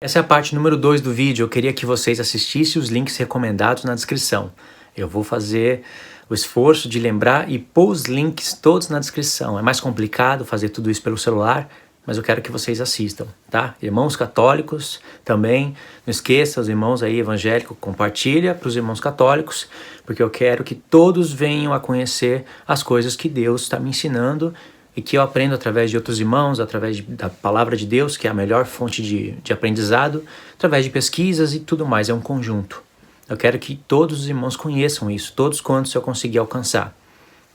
Essa é a parte número 2 do vídeo. Eu queria que vocês assistissem os links recomendados na descrição. Eu vou fazer o esforço de lembrar e pôr os links todos na descrição. É mais complicado fazer tudo isso pelo celular, mas eu quero que vocês assistam, tá? Irmãos católicos também, não esqueça, os irmãos aí evangélicos, compartilha para os irmãos católicos, porque eu quero que todos venham a conhecer as coisas que Deus está me ensinando e que eu aprendo através de outros irmãos, através da palavra de Deus, que é a melhor fonte de aprendizado, através de pesquisas e tudo mais, é um conjunto. Eu quero que todos os irmãos conheçam isso, todos quantos eu conseguir alcançar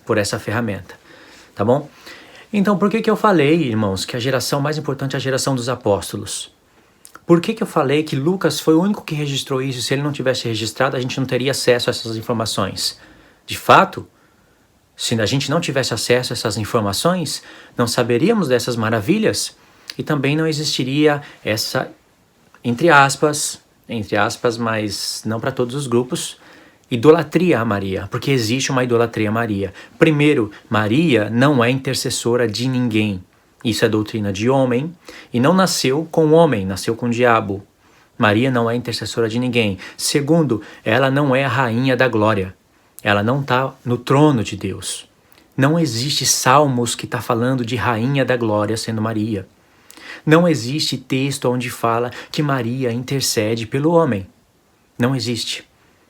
por essa ferramenta, tá bom? Então, por que eu falei, irmãos, que a geração mais importante é a geração dos apóstolos? Por que eu falei que Lucas foi o único que registrou isso? Se ele não tivesse registrado, a gente não teria acesso a essas informações. De fato, se a gente não tivesse acesso a essas informações, não saberíamos dessas maravilhas e também não existiria essa, entre aspas, mas não para todos os grupos, idolatria a Maria, porque existe uma idolatria a Maria. Primeiro, Maria não é intercessora de ninguém. Isso é doutrina de homem e não nasceu com o homem, nasceu com o diabo. Maria não é intercessora de ninguém. Segundo, ela não é a rainha da glória. Ela não está no trono de Deus. Não existe salmos que está falando de rainha da glória sendo Maria. Não existe texto onde fala que Maria intercede pelo homem. Não existe.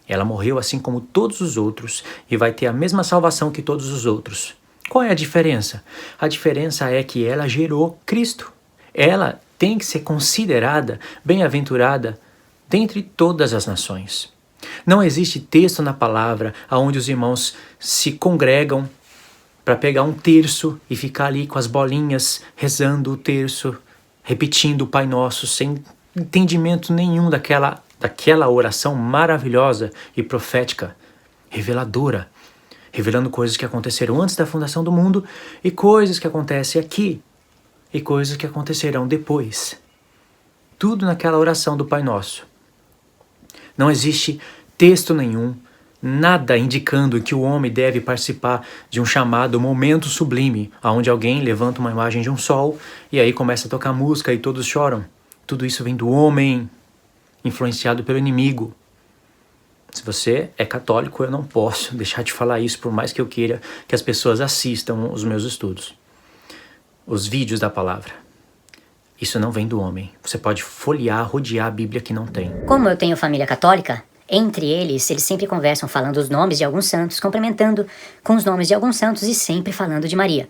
Ela morreu assim como todos os outros e vai ter a mesma salvação que todos os outros. Qual é a diferença? A diferença é que ela gerou Cristo. Ela tem que ser considerada bem-aventurada dentre todas as nações. Não existe texto na palavra onde os irmãos se congregam para pegar um terço e ficar ali com as bolinhas rezando o terço, repetindo o Pai Nosso sem entendimento nenhum daquela oração maravilhosa e profética, reveladora, revelando coisas que aconteceram antes da fundação do mundo e coisas que acontecem aqui e coisas que acontecerão depois. Tudo naquela oração do Pai Nosso. Não existe texto nenhum, nada indicando que o homem deve participar de um chamado momento sublime, onde alguém levanta uma imagem de um sol e aí começa a tocar música e todos choram. Tudo isso vem do homem, influenciado pelo inimigo. Se você é católico, eu não posso deixar de falar isso, por mais que eu queira que as pessoas assistam os meus estudos, os vídeos da palavra. Isso não vem do homem. Você pode folhear, rodear a Bíblia que não tem. Como eu tenho família católica, entre eles sempre conversam falando os nomes de alguns santos, complementando com os nomes de alguns santos e sempre falando de Maria.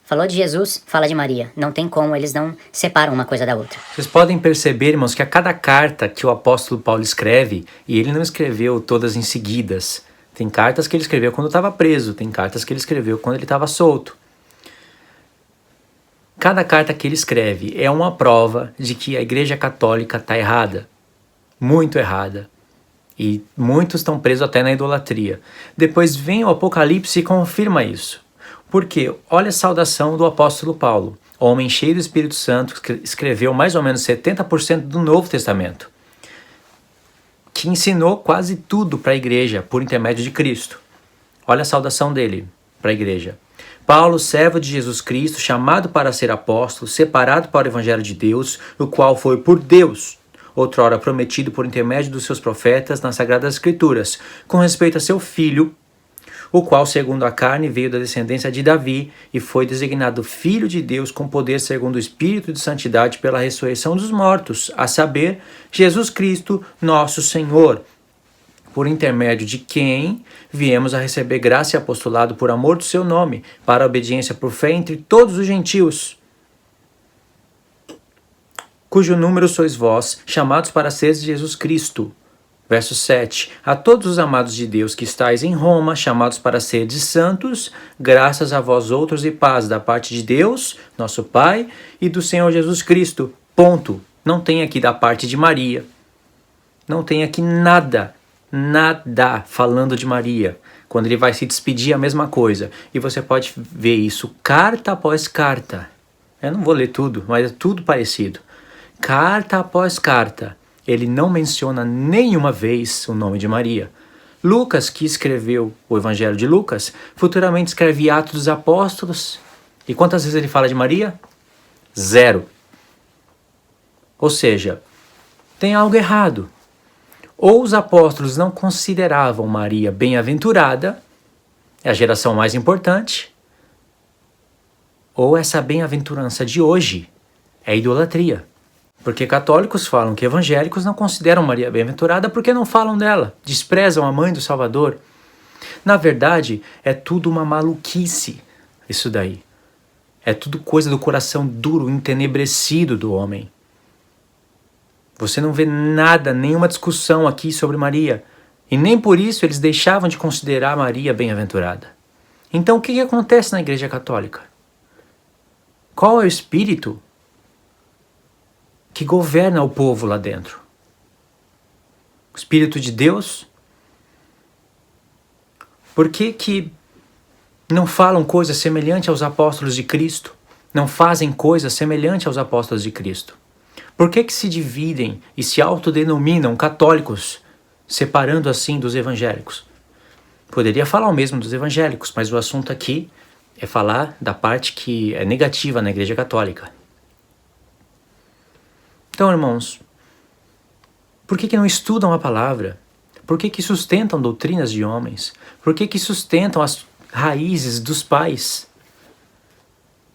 Falou de Jesus, fala de Maria. Não tem como, eles não separam uma coisa da outra. Vocês podem perceber, irmãos, que a cada carta que o apóstolo Paulo escreve, e ele não escreveu todas em seguidas, tem cartas que ele escreveu quando estava preso, tem cartas que ele escreveu quando ele estava solto. Cada carta que ele escreve é uma prova de que a Igreja Católica está errada, muito errada. E muitos estão presos até na idolatria. Depois vem o Apocalipse e confirma isso. Porque olha a saudação do apóstolo Paulo, homem cheio do Espírito Santo, que escreveu mais ou menos 70% do Novo Testamento, que ensinou quase tudo para a igreja por intermédio de Cristo. Olha a saudação dele para a igreja. Paulo, servo de Jesus Cristo, chamado para ser apóstolo, separado para o Evangelho de Deus, o qual foi por Deus, outrora prometido por intermédio dos seus profetas nas Sagradas Escrituras, com respeito a seu filho, o qual, segundo a carne, veio da descendência de Davi e foi designado Filho de Deus com poder segundo o Espírito de Santidade pela ressurreição dos mortos, a saber, Jesus Cristo, nosso Senhor, por intermédio de quem viemos a receber graça e apostolado por amor do seu nome, para a obediência por fé entre todos os gentios, cujo número sois vós, chamados para seres Jesus Cristo. Verso 7. A todos os amados de Deus que estáis em Roma, chamados para seres santos, graças a vós outros e paz da parte de Deus, nosso Pai, e do Senhor Jesus Cristo. Ponto. Não tem aqui da parte de Maria. Não tem aqui nada falando de Maria. Quando ele vai se despedir, a mesma coisa. E você pode ver isso carta após carta. Eu não vou ler tudo, mas é tudo parecido. Carta após carta. Ele não menciona nenhuma vez o nome de Maria. Lucas, que escreveu o Evangelho de Lucas, futuramente escreve Atos dos Apóstolos. E quantas vezes ele fala de Maria? 0. Ou seja, tem algo errado. Ou os apóstolos não consideravam Maria bem-aventurada, é a geração mais importante, ou essa bem-aventurança de hoje é idolatria. Porque católicos falam que evangélicos não consideram Maria bem-aventurada porque não falam dela, desprezam a mãe do Salvador. Na verdade, é tudo uma maluquice isso daí. É tudo coisa do coração duro, entenebrecido do homem. Você não vê nada, nenhuma discussão aqui sobre Maria. E nem por isso eles deixavam de considerar Maria bem-aventurada. Então o que acontece na Igreja Católica? Qual é o espírito que governa o povo lá dentro? O Espírito de Deus? Por que não falam coisas semelhantes aos apóstolos de Cristo? Não fazem coisas semelhantes aos apóstolos de Cristo? Por que se dividem e se autodenominam católicos, separando assim dos evangélicos? Poderia falar o mesmo dos evangélicos, mas o assunto aqui é falar da parte que é negativa na Igreja Católica. Então, irmãos, por que não estudam a palavra? Por que sustentam doutrinas de homens? Por que sustentam as raízes dos pais?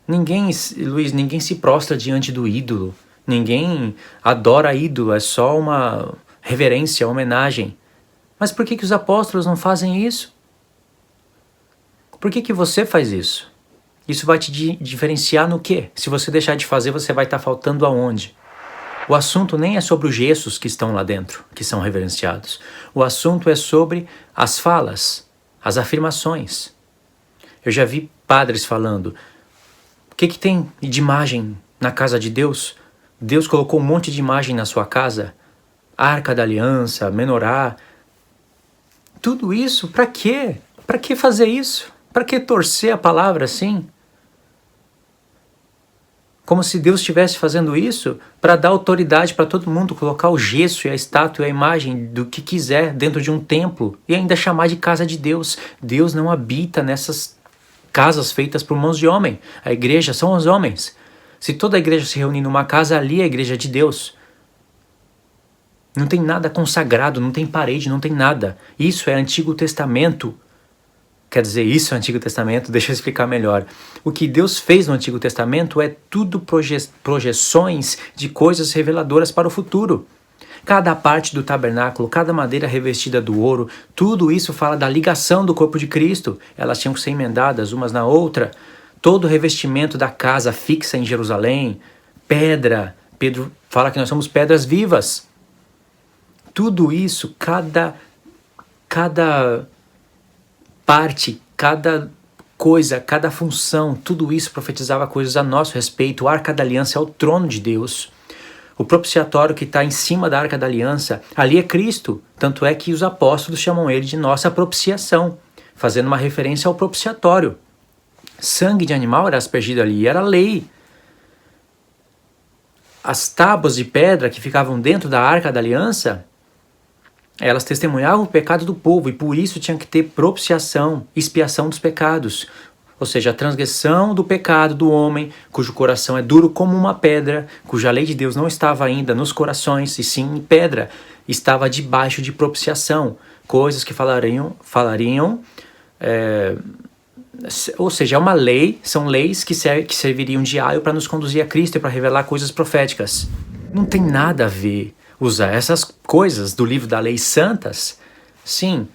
Ninguém se prostra diante do ídolo. Ninguém adora ídolo, é só uma reverência, homenagem. Mas por que os apóstolos não fazem isso? Por que você faz isso? Isso vai te diferenciar no quê? Se você deixar de fazer, você vai estar faltando aonde? O assunto nem é sobre os gestos que estão lá dentro, que são reverenciados. O assunto é sobre as falas, as afirmações. Eu já vi padres falando, o que tem de imagem na casa de Deus? Deus colocou um monte de imagem na sua casa, Arca da Aliança, Menorá. Tudo isso, para quê? Para que fazer isso? Para que torcer a palavra assim? Como se Deus estivesse fazendo isso para dar autoridade para todo mundo, colocar o gesso e a estátua e a imagem do que quiser dentro de um templo e ainda chamar de casa de Deus. Deus não habita nessas casas feitas por mãos de homem. A igreja são os homens. Se toda a igreja se reunir numa casa, ali é a igreja de Deus. Não tem nada consagrado, não tem parede, não tem nada. Isso é Antigo Testamento. Quer dizer, isso é Antigo Testamento, deixa eu explicar melhor. O que Deus fez no Antigo Testamento é tudo projeções de coisas reveladoras para o futuro. Cada parte do tabernáculo, cada madeira revestida do ouro, tudo isso fala da ligação do corpo de Cristo. Elas tinham que ser emendadas umas na outra. Todo o revestimento da casa fixa em Jerusalém, pedra, Pedro fala que nós somos pedras vivas. Tudo isso, cada parte, cada coisa, cada função, tudo isso profetizava coisas a nosso respeito. A Arca da Aliança é o trono de Deus. O propiciatório que está em cima da Arca da Aliança, ali é Cristo. Tanto é que os apóstolos chamam ele de nossa propiciação, fazendo uma referência ao propiciatório. Sangue de animal era aspergido ali, era lei. As tábuas de pedra que ficavam dentro da Arca da Aliança, elas testemunhavam o pecado do povo e por isso tinha que ter propiciação, expiação dos pecados. Ou seja, a transgressão do pecado do homem, cujo coração é duro como uma pedra, cuja lei de Deus não estava ainda nos corações, e sim em pedra, estava debaixo de propiciação. Coisas que falariam ou seja, é uma lei, são leis que serviriam de aio para nos conduzir a Cristo e para revelar coisas proféticas. Não tem nada a ver usar essas coisas do livro da lei santas. Sim,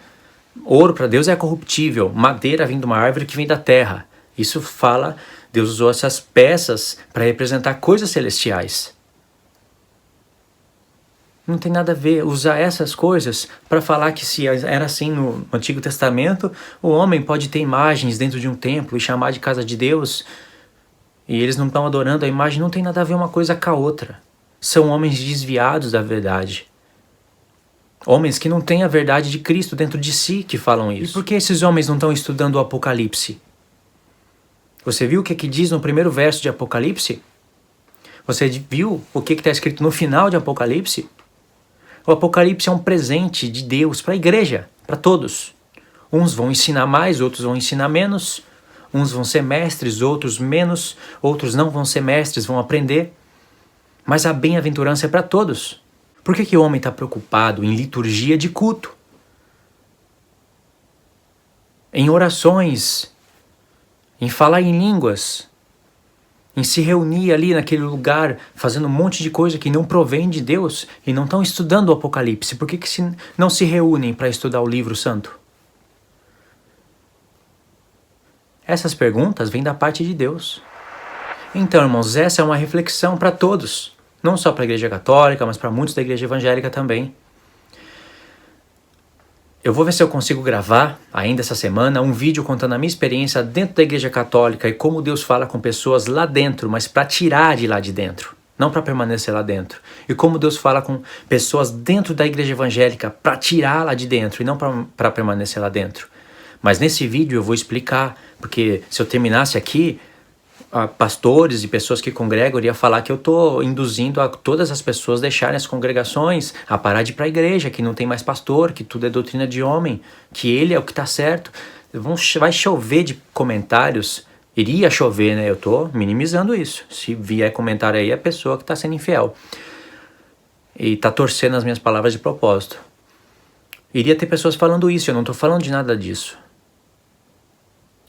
ouro para Deus é corruptível, madeira vem de uma árvore que vem da terra. Isso fala, Deus usou essas peças para representar coisas celestiais. Não tem nada a ver usar essas coisas para falar que se era assim no Antigo Testamento, o homem pode ter imagens dentro de um templo e chamar de casa de Deus, e eles não estão adorando a imagem. Não tem nada a ver uma coisa com a outra. São homens desviados da verdade. Homens que não têm a verdade de Cristo dentro de si que falam isso. E por que esses homens não estão estudando o Apocalipse? Você viu o que diz no primeiro verso de Apocalipse? Você viu o que está escrito no final de Apocalipse? O Apocalipse é um presente de Deus para a igreja, para todos. Uns vão ensinar mais, outros vão ensinar menos. Uns vão ser mestres, outros menos. Outros não vão ser mestres, vão aprender. Mas a bem-aventurança é para todos. Por que o homem está preocupado em liturgia de culto? Em orações, em falar em línguas, em se reunir ali naquele lugar, fazendo um monte de coisa que não provém de Deus e não estão estudando o Apocalipse? Por que não se reúnem para estudar o livro santo? Essas perguntas vêm da parte de Deus. Então, irmãos, essa é uma reflexão para todos, não só para a Igreja Católica, mas para muitos da Igreja Evangélica também. Eu vou ver se eu consigo gravar, ainda essa semana, um vídeo contando a minha experiência dentro da Igreja Católica e como Deus fala com pessoas lá dentro, mas para tirar de lá de dentro, não para permanecer lá dentro. E como Deus fala com pessoas dentro da Igreja Evangélica para tirar lá de dentro e não para permanecer lá dentro. Mas nesse vídeo eu vou explicar, porque se eu terminasse aqui, pastores e pessoas que congregam iria falar que eu estou induzindo a todas as pessoas deixarem as congregações, a parar de ir para a igreja, que não tem mais pastor, que tudo é doutrina de homem, que ele é o que está certo. Vai chover de comentários, iria chover, né? Eu estou minimizando isso. Se vier comentário aí, é a pessoa que está sendo infiel e está torcendo as minhas palavras de propósito. Iria ter pessoas falando isso, eu não estou falando de nada disso.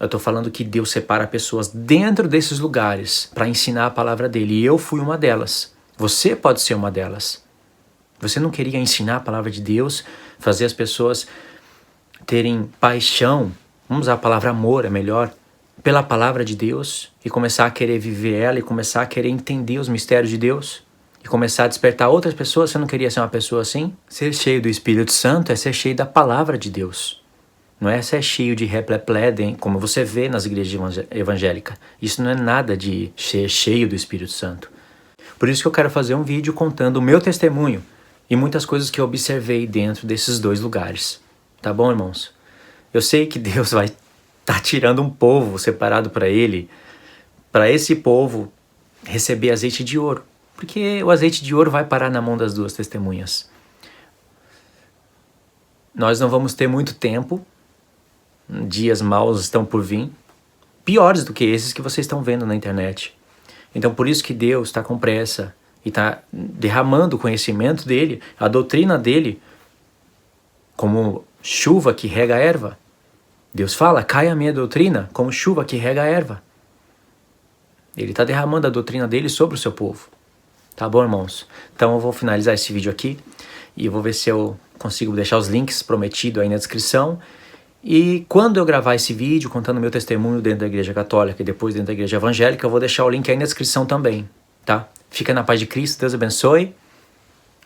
Eu estou falando que Deus separa pessoas dentro desses lugares para ensinar a palavra dele. E eu fui uma delas. Você pode ser uma delas. Você não queria ensinar a palavra de Deus, fazer as pessoas terem paixão, vamos usar a palavra amor, é melhor, pela palavra de Deus e começar a querer viver ela e começar a querer entender os mistérios de Deus e começar a despertar outras pessoas? Você não queria ser uma pessoa assim? Ser cheio do Espírito Santo é ser cheio da palavra de Deus. Não é ser cheio de replepleden, como você vê nas igrejas evangélicas. Isso não é nada de ser cheio do Espírito Santo. Por isso que eu quero fazer um vídeo contando o meu testemunho e muitas coisas que eu observei dentro desses dois lugares. Tá bom, irmãos? Eu sei que Deus vai estar tirando um povo separado para Ele, para esse povo receber azeite de ouro. Porque o azeite de ouro vai parar na mão das duas testemunhas. Nós não vamos ter muito tempo. Dias maus estão por vir, piores do que esses que vocês estão vendo na internet. Então por isso que Deus está com pressa e está derramando o conhecimento dele, a doutrina dele, como chuva que rega a erva. Deus fala, cai a minha doutrina como chuva que rega a erva. Ele está derramando a doutrina dele sobre o seu povo. Tá bom, irmãos? Então eu vou finalizar esse vídeo aqui e eu vou ver se eu consigo deixar os links prometidos aí na descrição. E quando eu gravar esse vídeo contando meu testemunho dentro da Igreja Católica e depois dentro da Igreja Evangélica, eu vou deixar o link aí na descrição também, tá? Fica na paz de Cristo, Deus abençoe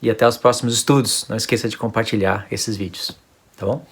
e até os próximos estudos. Não esqueça de compartilhar esses vídeos, tá bom?